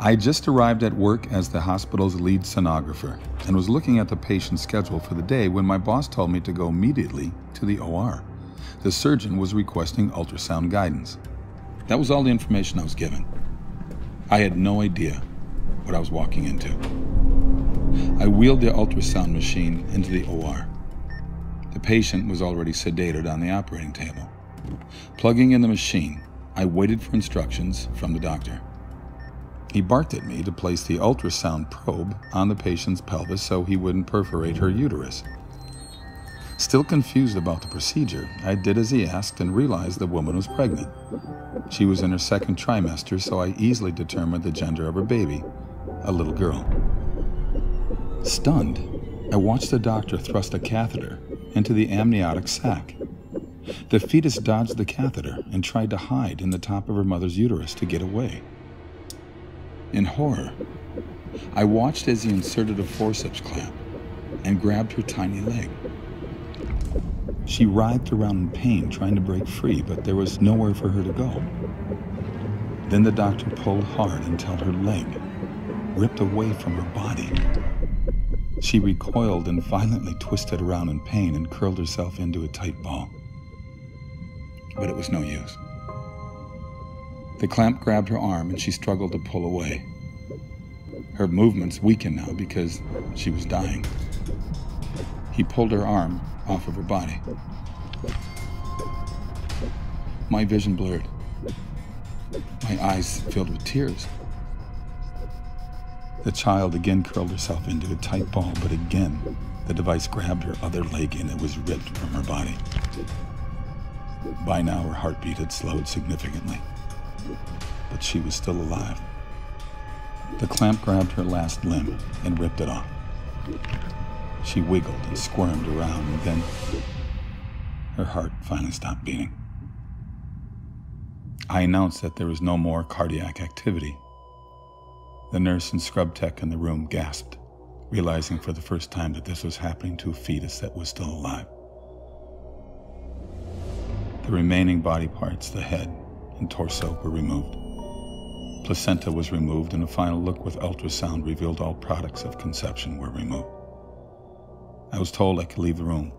I just arrived at work as the hospital's lead sonographer and was looking at the patient's schedule for the day when my boss told me to go immediately to the OR. The surgeon was requesting ultrasound guidance. That was all the information I was given. I had no idea what I was walking into. I wheeled the ultrasound machine into the OR. The patient was already sedated on the operating table. Plugging in the machine, I waited for instructions from the doctor. He barked at me to place the ultrasound probe on the patient's pelvis so he wouldn't perforate her uterus. Still confused about the procedure, I did as he asked and realized the woman was pregnant. She was in her second trimester, so I easily determined the gender of her baby, a little girl. Stunned, I watched the doctor thrust a catheter into the amniotic sac. The fetus dodged the catheter and tried to hide in the top of her mother's uterus to get away. In horror, I watched as he inserted a forceps clamp and grabbed her tiny leg. She writhed around in pain, trying to break free, but there was nowhere for her to go. Then the doctor pulled hard until her leg ripped away from her body. She recoiled and violently twisted around in pain and curled herself into a tight ball. But it was no use. The clamp grabbed her arm and she struggled to pull away. Her movements weakened now because she was dying. He pulled her arm off of her body. My vision blurred. My eyes filled with tears. The child again curled herself into a tight ball, but again, the device grabbed her other leg and it was ripped from her body. By now, her heartbeat had slowed significantly, but she was still alive. The clamp grabbed her last limb and ripped it off. She wiggled and squirmed around, and then her heart finally stopped beating. I announced that there was no more cardiac activity. The nurse and scrub tech in the room gasped, realizing for the first time that this was happening to a fetus that was still alive. The remaining body parts, the head and torso, were removed. Placenta was removed, and a final look with ultrasound revealed all products of conception were removed. I was told I could leave the room.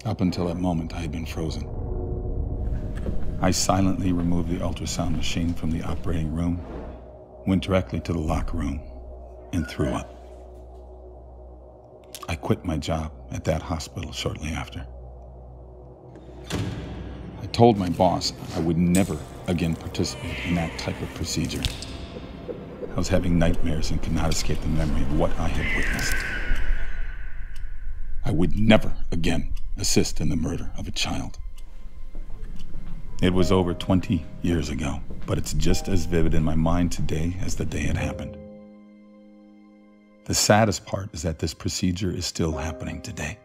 Up until that moment, I had been frozen. I silently removed the ultrasound machine from the operating room, went directly to the locker room, and threw up. I quit my job at that hospital shortly after. I told my boss I would never again participate in that type of procedure. I was having nightmares and could not escape the memory of what I had witnessed. I would never again assist in the murder of a child. It was over 20 years ago, but it's just as vivid in my mind today as the day it happened. The saddest part is that this procedure is still happening today.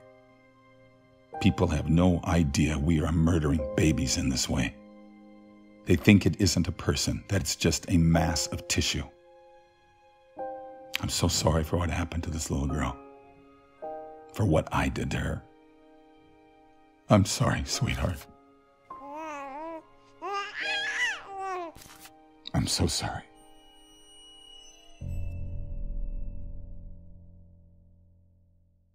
People have no idea we are murdering babies in this way. They think it isn't a person, that it's just a mass of tissue. I'm so sorry for what happened to this little girl, for what I did to her. I'm sorry, sweetheart. I'm so sorry.